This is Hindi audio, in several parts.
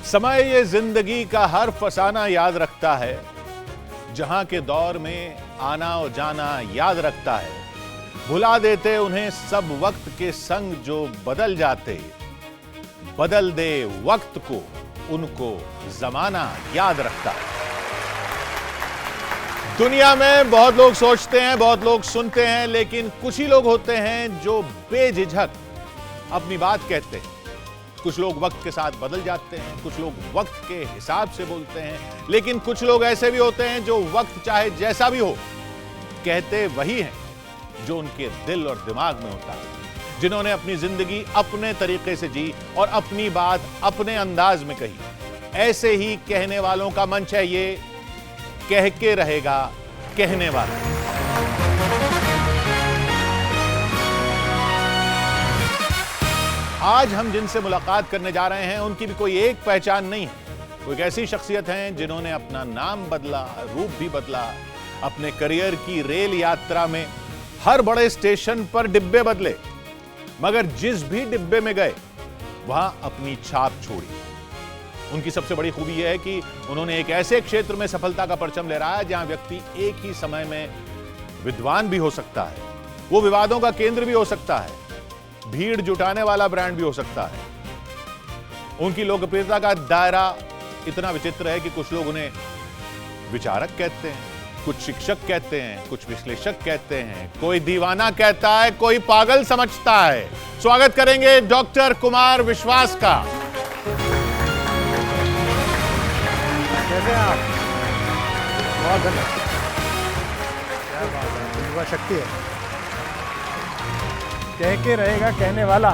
समय ये जिंदगी का हर फसाना याद रखता है, जहां के दौर में आना और जाना याद रखता है। भुला देते उन्हें सब वक्त के संग जो बदल जाते, बदल दे वक्त को उनको जमाना याद रखता है। दुनिया में बहुत लोग सोचते हैं, बहुत लोग सुनते हैं, लेकिन कुछ ही लोग होते हैं जो बेझिझक अपनी बात कहते हैं। कुछ लोग वक्त के साथ बदल जाते हैं, कुछ लोग वक्त के हिसाब से बोलते हैं, लेकिन कुछ लोग ऐसे भी होते हैं जो वक्त चाहे जैसा भी हो कहते वही हैं जो उनके दिल और दिमाग में होता है, जिन्होंने अपनी जिंदगी अपने तरीके से जी और अपनी बात अपने अंदाज में कही। ऐसे ही कहने वालों का मंच है ये कह के रहेगा कहने वाला। आज हम जिनसे मुलाकात करने जा रहे हैं उनकी भी कोई एक पहचान नहीं है। कोई ऐसी शख्सियत हैं जिन्होंने अपना नाम बदला, रूप भी बदला, अपने करियर की रेल यात्रा में हर बड़े स्टेशन पर डिब्बे बदले, मगर जिस भी डिब्बे में गए वहां अपनी छाप छोड़ी। उनकी सबसे बड़ी खूबी यह है कि उन्होंने एक ऐसे क्षेत्र में सफलता का परचम लहराया जहां व्यक्ति एक ही समय में विद्वान भी हो सकता है, वो विवादों का केंद्र भी हो सकता है, भीड़ जुटाने वाला ब्रांड भी हो सकता है। उनकी लोकप्रियता का दायरा इतना विचित्र है कि कुछ लोग उन्हें विचारक कहते हैं, कुछ शिक्षक कहते हैं, कुछ विश्लेषक कहते हैं, कोई दीवाना कहता है, कोई पागल समझता है। स्वागत करेंगे डॉक्टर कुमार विश्वास का। कैसे हैं आप? बहुत धन्यवाद। क्या बात है, युवा शक्ति है। कह के रहेगा कहने वाला।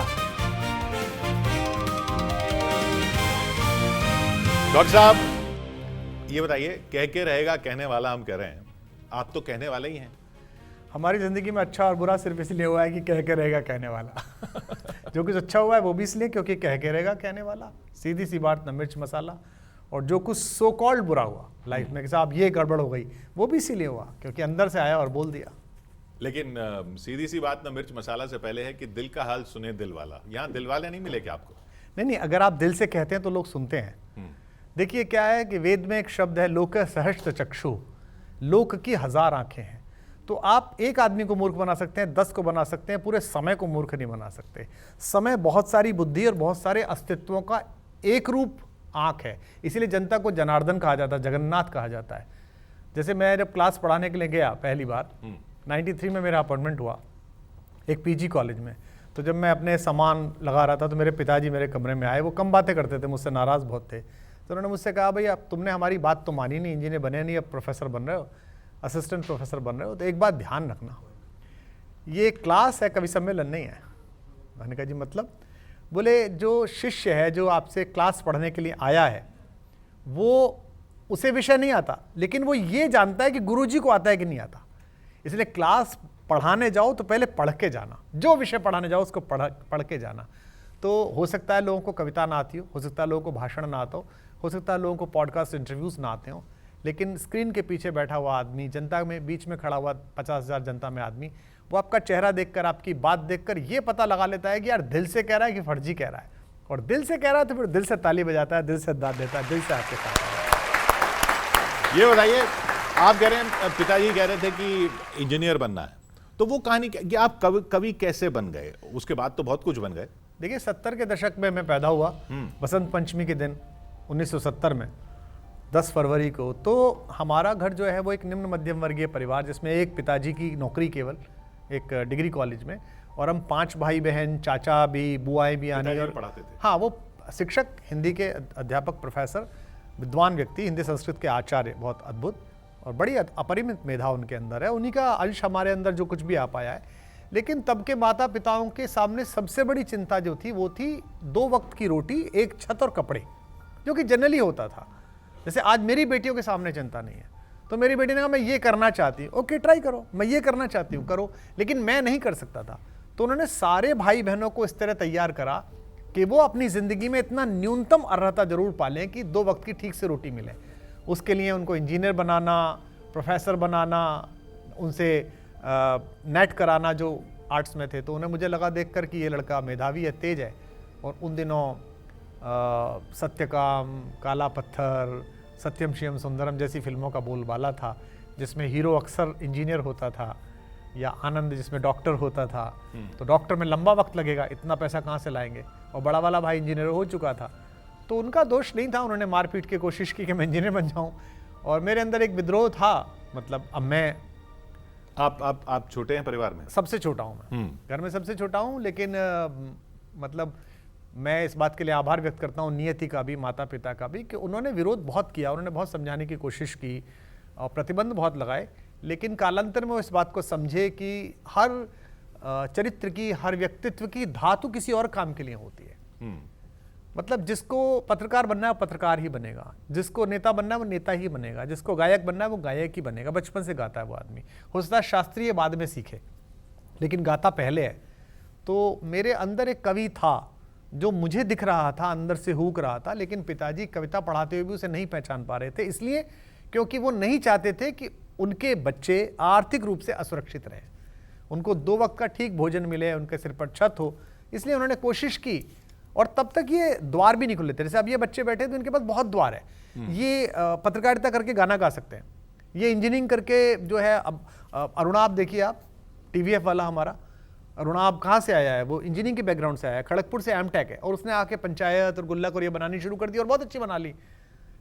डॉक्टर साहब, ये बताइए, कह के रहेगा कहने वाला हम कह रहे हैं, आप तो कहने वाले ही हैं। हमारी जिंदगी में अच्छा और बुरा सिर्फ इसलिए हुआ है कि कह के रहेगा कहने वाला। जो कुछ अच्छा हुआ है वो भी इसलिए क्योंकि कह के रहेगा कहने वाला। सीधी सी बात, न मिर्च मसाला। और जो कुछ सो कॉल्ड बुरा हुआ लाइफ में कि साहब ये गड़बड़ हो गई, वो भी इसीलिए हुआ क्योंकि अंदर से आया और बोल दिया। लेकिन सीधी सी बात, न मिर्च मसाला से पहले है कि दिल का हाल सुने दिल वाला। यहाँ दिल वाले नहीं मिले क्या आपको? नहीं, अगर आप दिल से कहते हैं तो लोग सुनते हैं। देखिए क्या है कि वेद में एक शब्द है, लोक सहस्त्र चक्षु, लोक की 1000 आंखें हैं। तो आप एक आदमी को मूर्ख बना सकते हैं, 10 को बना सकते हैं, पूरे समय को मूर्ख नहीं बना सकते। समय बहुत सारी बुद्धि और बहुत सारे अस्तित्वों का एक रूप आंख है, इसीलिए जनता को जनार्दन कहा जाता है, जगन्नाथ कहा जाता है। जैसे मैं जब क्लास पढ़ाने के लिए गया पहली बार 93 में मेरा अपॉइंटमेंट हुआ एक पीजी कॉलेज में। तो जब मैं अपने सामान लगा रहा था तो मेरे पिताजी मेरे कमरे में आए। वो कम बातें करते थे, मुझसे नाराज़ बहुत थे। तो उन्होंने मुझसे कहा, भाई अब तुमने हमारी बात तो मानी नहीं, इंजीनियर बने नहीं, अब प्रोफेसर बन रहे हो, असिस्टेंट प्रोफेसर बन रहे हो, तो एक बात ध्यान रखना, ये क्लास है, कवि सम्मेलन नहीं है। मैंने कहा जी मतलब? बोले जो शिष्य है जो आपसे क्लास पढ़ने के लिए आया है वो, उसे विषय नहीं आता, लेकिन वो ये जानता है कि गुरुजी को आता है कि नहीं आता। इसलिए क्लास पढ़ाने जाओ तो पहले पढ़ के जाना, जो विषय पढ़ाने जाओ उसको पढ़ के जाना। तो हो सकता है लोगों को कविता ना आती हो सकता है लोगों को भाषण ना आता हो सकता है लोगों को पॉडकास्ट इंटरव्यूज़ ना आते हो, लेकिन स्क्रीन के पीछे बैठा हुआ आदमी, जनता में बीच में खड़ा हुआ 50,000 जनता में आदमी, वो आपका चेहरा देखकर, आपकी बात देखकर ये पता लगा लेता है कि यार दिल से कह रहा है कि फर्जी कह रहा है। और दिल से कह रहा है तो फिर दिल से ताली बजाता है, दिल से दाद देता है, दिल से आपके साथ। ये बताइए, आप कह रहे हैं पिताजी कह रहे थे कि इंजीनियर बनना है, तो वो कहानी कि आप कवि कैसे बन गए? उसके बाद तो बहुत कुछ बन गए। देखिए 70 के दशक में मैं पैदा हुआ, बसंत पंचमी के दिन 1970 में 10 फरवरी को। तो हमारा घर जो है वो एक निम्न मध्यम वर्गीय परिवार, जिसमें एक पिताजी की नौकरी केवल एक डिग्री कॉलेज में, और हम 5 भाई बहन, चाचा भी, बुआएं भी आनी। और पढ़ाते थे? हाँ, वो शिक्षक, हिंदी के अध्यापक, प्रोफेसर, विद्वान व्यक्ति, हिंदी संस्कृत के आचार्य, बहुत अद्भुत और बड़ी अपरिमित मेधा उनके अंदर है। उन्हीं का अंश हमारे अंदर जो कुछ भी आ पाया है। लेकिन तब के माता पिताओं के सामने सबसे बड़ी चिंता जो थी वो थी 2 वक्त की रोटी, एक छत और कपड़े, जो कि जनरली होता था। जैसे आज मेरी बेटियों के सामने चिंता नहीं है, तो मेरी बेटी ने कहा मैं ये करना चाहती हूँ, ओके ट्राई करो, मैं ये करना चाहती हूँ करो, लेकिन मैं नहीं कर सकता था। तो उन्होंने सारे भाई बहनों को इस तरह तैयार करा कि वो अपनी ज़िंदगी में इतना न्यूनतम अर्हता जरूर पालें कि 2 वक्त की ठीक से रोटी मिले। उसके लिए उनको इंजीनियर बनाना, प्रोफेसर बनाना, उनसे नेट कराना जो आर्ट्स में थे। तो उन्हें मुझे लगा देखकर कि ये लड़का मेधावी है, तेज है। और उन दिनों सत्यकाम, काला पत्थर, सत्यम शिवम सुंदरम जैसी फिल्मों का बोलबाला था, जिसमें हीरो अक्सर इंजीनियर होता था, या आनंद जिसमें डॉक्टर होता था। तो डॉक्टर में लंबा वक्त लगेगा, इतना पैसा कहाँ से लाएंगे, और बड़ा वाला भाई इंजीनियर हो चुका था। तो उनका दोष नहीं था, उन्होंने मारपीट की कोशिश की कि मैं इंजीनियर बन जाऊं, और मेरे अंदर एक विद्रोह था। मतलब अब मैं आप छोटे हैं परिवार में? सबसे छोटा हूं मैं, घर में सबसे छोटा हूं, लेकिन मतलब मैं इस बात के लिए आभार व्यक्त करता हूं नियति का भी, माता पिता का भी, कि उन्होंने विरोध बहुत किया, उन्होंने बहुत समझाने की कोशिश की और प्रतिबंध बहुत लगाए। लेकिन कालांतर में वो इस बात को समझे कि हर चरित्र की, हर व्यक्तित्व की धातु किसी और काम के लिए होती है। मतलब जिसको पत्रकार बनना है वो पत्रकार ही बनेगा, जिसको नेता बनना है वो नेता ही बनेगा, जिसको गायक बनना है वो गायक ही बनेगा। बचपन से गाता है वो आदमी, हो सकता है शास्त्रीय बाद में सीखे, लेकिन गाता पहले है। तो मेरे अंदर एक कवि था जो मुझे दिख रहा था, अंदर से हुक रहा था, लेकिन पिताजी कविता पढ़ाते हुए भी उसे नहीं पहचान पा रहे थे। इसलिए क्योंकि वो नहीं चाहते थे कि उनके बच्चे आर्थिक रूप से असुरक्षित रहें, उनको 2 वक्त का ठीक भोजन मिले, उनके सिर पर छत हो। इसलिए उन्होंने कोशिश की, और तब तक ये द्वार भी नहीं खुले थे। जैसे अब ये बच्चे बैठे तो इनके पास बहुत द्वार है। ये पत्रकारिता करके गाना गा सकते हैं, ये इंजीनियरिंग करके जो है, अब अरुणाब देखिए आप, टीवीएफ वाला हमारा अरुणाब कहाँ से आया है, वो इंजीनियरिंग के बैकग्राउंड से आया है, खड़गपुर से एमटेक है, और उसने आके पंचायत और गुल्लक और ये बनानी शुरू कर दी और बहुत अच्छी बना ली।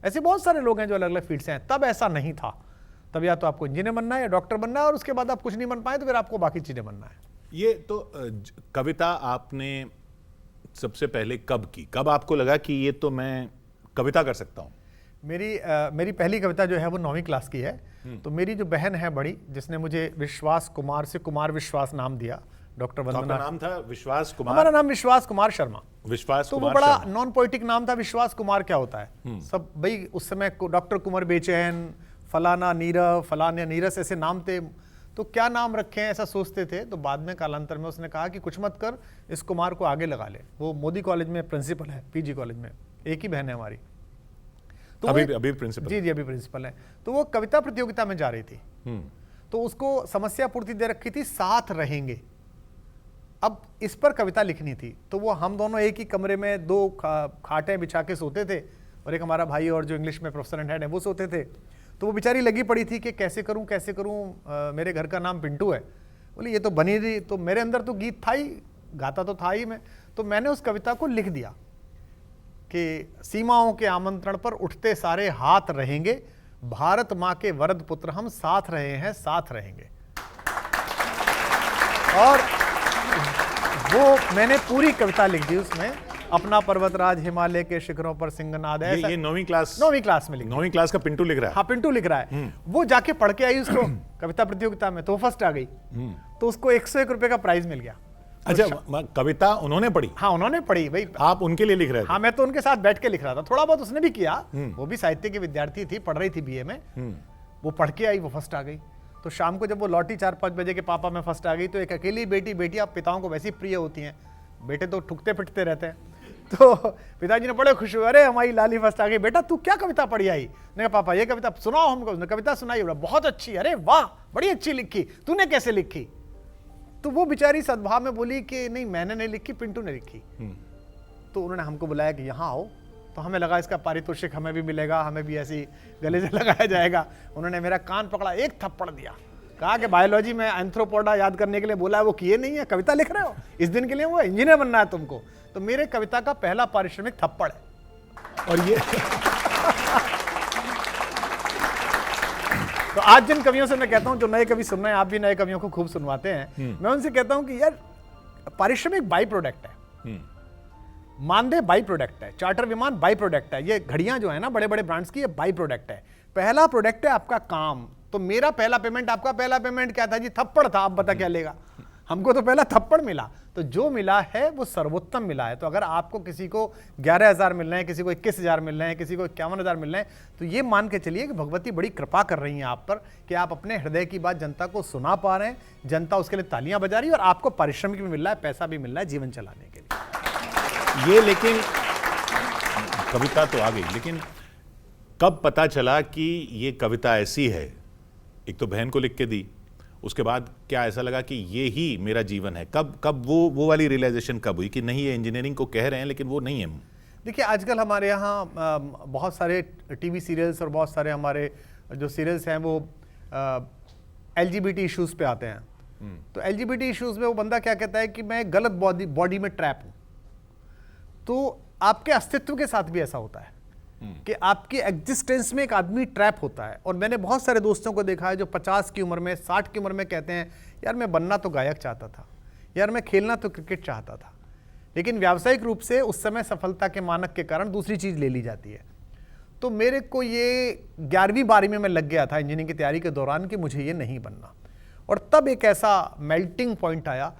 ऐसे बहुत सारे लोग हैं जो अलग अलग फील्ड से हैं। तब ऐसा नहीं था, तब या तो आपको इंजीनियर बनना है या डॉक्टर बनना है, और उसके बाद आप कुछ नहीं बन पाए तो फिर आपको बाकी चीजें बनना है। ये तो कविता आपने सबसे पहले कब की, कब आपको लगा कि ये तो मैं कविता कर सकता हूँ? मेरी पहली कविता जो है वो 9वीं क्लास की है। तो मेरी जो बहन है बड़ी, जिसने मुझे विश्वास कुमार से कुमार विश्वास नाम दिया, डॉक्टर वंदना। आपका नाम था विश्वास कुमार? हमारा नाम विश्वास कुमार शर्मा। विश्वास तो कुमार, वो बड़ा नॉन पोइटिक नाम था। विश्वास कुमार क्या होता है, सब भाई उस समय डॉक्टर कुमार बेचैन, फलाना नीरव, फलाना नीरस, ऐसे नाम थे। तो क्या नाम रखे हैं ऐसा सोचते थे। तो बाद में कालांतर में उसने कहा कि कुछ मत कर, इस कुमार को आगे लगा ले। वो मोदी कॉलेज में प्रिंसिपल है, पीजी कॉलेज में, एक ही बहन है हमारी। तो अभी प्रिंसिपल? जी, अभी प्रिंसिपल है। तो वो कविता प्रतियोगिता में जा रही थी, तो उसको समस्या पूर्ति दे रखी थी, साथ रहेंगे। अब इस पर कविता लिखनी थी। तो वो हम दोनों एक ही कमरे में 2 खाटें बिछा के सोते थे, और एक हमारा भाई और जो इंग्लिश में प्रोफेसर एंड हेड है वो सोते थे। तो वो बेचारी लगी पड़ी थी कि कैसे करूं, मेरे घर का नाम पिंटू है। बोली ये तो बनी रही। तो मेरे अंदर तो गीत था ही, गाता तो था ही मैं। तो मैंने उस कविता को लिख दिया कि सीमाओं के आमंत्रण पर उठते सारे हाथ रहेंगे, भारत माँ के वरद पुत्र हम साथ रहे हैं, साथ रहेंगे। और वो मैंने पूरी कविता लिख दी उसमें, अपना पर्वतराज हिमालय के शिखरों पर सिंहनाद है। ये 9वीं क्लास? 9वीं क्लास में लिखा। 9वीं क्लास का पिंटू लिख रहा है? हाँ, पिंटू लिख रहा है। वो जाके पढ़ के आई उसको कविता प्रतियोगिता में, तो फर्स्ट आ गई। तो उसको 101 रुपए का प्राइज मिल गया। अच्छा, कविता उन्होंने पढ़ी? हाँ, उन्होंने पढ़ी भाई। आप उनके लिए लिख रहे थे? हाँ, मैं तो उनके साथ बैठ के लिख रहा था। थोड़ा बहुत उसने भी किया, वो भी साहित्य की विद्यार्थी थी, पढ़ रही थी बीए में। वो पढ़ के आई, वो फर्स्ट आ गई। तो शाम को जब वो लौटी 4-5 बजे के, पापा में फर्स्ट आ गई। तो एक अकेली बेटी आप पिताओं को वैसी प्रिय होती हैं, बेटे तो ठुकते पिटते रहते हैं। तो पिताजी ने बड़े खुश हुए, अरे हमारी लाली फर्स्ट आ गई, बेटा तू क्या कविता पढ़ी आई? ने कहा पापा ये कविता सुनाओ हमको। उसने कविता सुनाई, बहुत अच्छी, अरे वाह बड़ी अच्छी लिखी, तूने कैसे लिखी? तो वो बेचारी सद्भाव में बोली कि नहीं मैंने नहीं लिखी, पिंटू ने लिखी। तो उन्होंने हमको बुलाया कि यहाँ आओ। तो हमें लगा इसका पारितोषिक हमें भी मिलेगा, हमें भी ऐसी गले से लगाया जाएगा। उन्होंने मेरा कान पकड़ा, एक थप्पड़ दिया, कहा कि बायोलॉजी में एंथ्रोपोडा याद करने के लिए बोला है, वो किए नहीं है, कविता लिख रहे हो इस दिन के लिए, वो इंजीनियर बनना है तुमको। तो मेरे कविता का पहला पारिश्रमिक थप्पड़ है। और ये तो आज जिन कवियों से मैं कहता हूं, जो नए कवि सुन रहे हैं, आप भी नए कवियों को खूब सुनवाते हैं, मैं उनसे कहता हूं कि यार पारिश्रमिक बाई प्रोडक्ट है, मानदेय बाई प्रोडक्ट है, चार्टर विमान बाई प्रोडक्ट है, ये घड़ियां जो है ना बड़े बड़े ब्रांड्स की, ये बाई प्रोडक्ट है। पहला प्रोडक्ट है आपका काम। तो मेरा पहला पेमेंट, आपका पहला पेमेंट क्या था जी? थप्पड़ था। आप बता क्या लेगा? हमको तो पहला थप्पड़ मिला। तो जो मिला है वो सर्वोत्तम मिला है। तो अगर आपको किसी को 11,000 मिल रहे हैं, किसी को 21,000 मिल रहे हैं, किसी को 51,000 मिल रहे हैं, तो ये मान के चलिए कि भगवती बड़ी कृपा कर रही हैं आप पर, कि आप अपने हृदय की बात जनता को सुना पा रहे हैं, जनता उसके लिए तालियां बजा रही है, और आपको पारिश्रमिक भी मिल रहा है, पैसा भी मिल रहा है जीवन चलाने के लिए। ये लेकिन कविता तो आ गई, लेकिन कब पता चला कि ये कविता ऐसी है? एक तो बहन को लिख के दी, उसके बाद क्या ऐसा लगा कि ये ही मेरा जीवन है? कब वो वाली रियलाइजेशन कब हुई कि नहीं ये इंजीनियरिंग को कह रहे हैं लेकिन वो नहीं है? देखिए आजकल हमारे यहाँ बहुत सारे टीवी सीरियल्स और बहुत सारे हमारे जो सीरियल्स हैं वो LGBT इश्यूज पे आते हैं। तो LGBT इश्यूज में वो बंदा क्या कहता है कि मैं गलत बॉडी में ट्रैप हूं। तो आपके अस्तित्व के साथ भी ऐसा होता है कि आपकी एग्जिस्टेंस में एक आदमी ट्रैप होता है। और मैंने बहुत सारे दोस्तों को देखा है जो 50 की उम्र में 60 की उम्र में कहते हैं यार मैं बनना तो गायक चाहता था, यार मैं खेलना तो क्रिकेट चाहता था, लेकिन व्यावसायिक रूप से उस समय सफलता के मानक के कारण दूसरी चीज ले ली जाती है। तो मेरे को ये 11वीं 12वीं में मैं लग गया था इंजीनियरिंग की तैयारी के दौरान कि मुझे ये नहीं बनना। और तब एक ऐसा मेल्टिंग पॉइंट आया,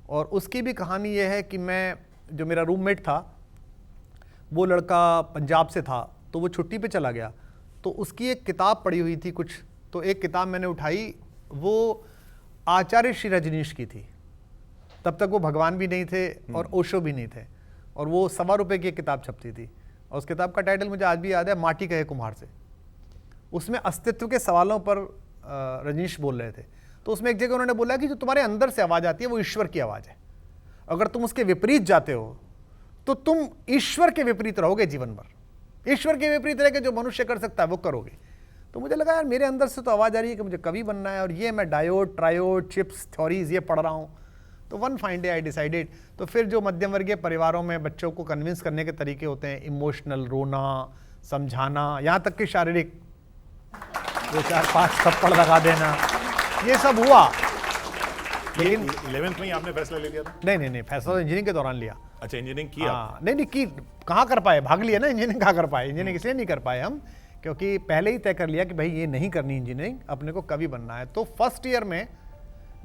और उसकी भी कहानी ये है कि मैं, जो मेरा रूममेट था वो लड़का पंजाब से था, तो वो छुट्टी पे चला गया, तो उसकी एक किताब पढ़ी हुई थी कुछ, तो एक किताब मैंने उठाई, वो आचार्य श्री रजनीश की थी। तब तक वो भगवान भी नहीं थे और ओशो भी नहीं थे, और वो ₹1.25 की एक किताब छपती थी, और उस किताब का टाइटल मुझे आज भी याद है, माटी कहे कुम्हार से। उसमें अस्तित्व के सवालों पर रजनीश बोल रहे थे। तो उसमें एक जगह उन्होंने बोला कि जो तुम्हारे अंदर से आवाज़ आती है वो ईश्वर की आवाज़ है, अगर तुम उसके विपरीत जाते हो तो तुम ईश्वर के विपरीत रहोगे जीवन भर। ईश्वर के विपरीत रह के जो मनुष्य कर सकता है वो करोगे। तो मुझे लगा यार मेरे अंदर से तो आवाज़ आ रही है कि मुझे कवि बनना है, और ये मैं डायोड, ट्रायोड, चिप्स थ्योरीज ये पढ़ रहा हूँ। तो one fine day I decided. तो फिर जो मध्यम वर्गीय परिवारों में बच्चों को कन्विंस करने के तरीके होते हैं, इमोशनल, रोना, समझाना, यहाँ तक कि शारीरिक 2-4-5 थप्पड़ लगा देना, ये सब हुआ। लेकिन 11th में ही आपने फैसला ले लिया था? नहीं, फैसला तो इंजीनियरिंग के दौरान लिया। अच्छा, इंजीनियरिंग किया? हाँ, नहीं की, कहाँ कर पाए, भाग लिया ना, इंजीनियरिंग कहाँ कर पाए। इंजीनियरिंग इसलिए नहीं कर पाए हम क्योंकि पहले ही तय कर लिया कि भाई ये नहीं करनी इंजीनियरिंग, अपने को कवि बनना है। तो फर्स्ट ईयर में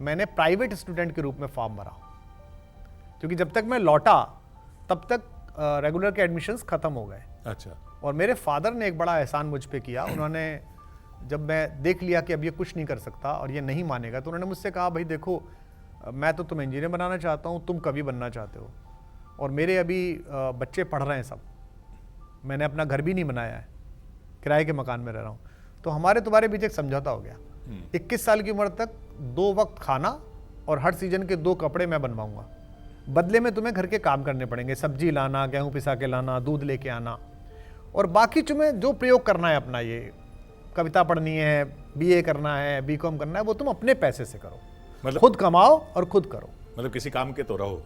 मैंने प्राइवेट स्टूडेंट के रूप में फॉर्म भरा, क्योंकि जब तक मैं लौटा तब तक रेगुलर के एडमिशन्स खत्म हो गए। अच्छा। और मेरे फादर ने एक बड़ा एहसान मुझ पे किया। उन्होंने, जब मैं देख लिया कि अब ये कुछ नहीं कर सकता और ये नहीं मानेगा, तो उन्होंने मुझसे कहा भाई देखो, मैं तो तुम्हें इंजीनियर बनाना चाहता हूँ, तुम कवि बनना चाहते हो, और मेरे अभी बच्चे पढ़ रहे हैं सब, मैंने अपना घर भी नहीं बनाया है, किराए के मकान में रह रहा हूँ, तो हमारे तुम्हारे बीच एक समझौता हो गया। 21 साल की उम्र तक 2 वक्त खाना और हर सीजन के 2 कपड़े मैं बनवाऊंगा, बदले में तुम्हें घर के काम करने पड़ेंगे, सब्जी लाना, गेहूं पिसा के लाना, दूध लेके आना, और बाकी तुम्हें जो प्रयोग करना है अपना, ये कविता पढ़नी है, BA करना है, BCom करना है, वो तुम अपने पैसे से करो, मतलब खुद कमाओ और खुद करो, मतलब किसी काम के तो रहो।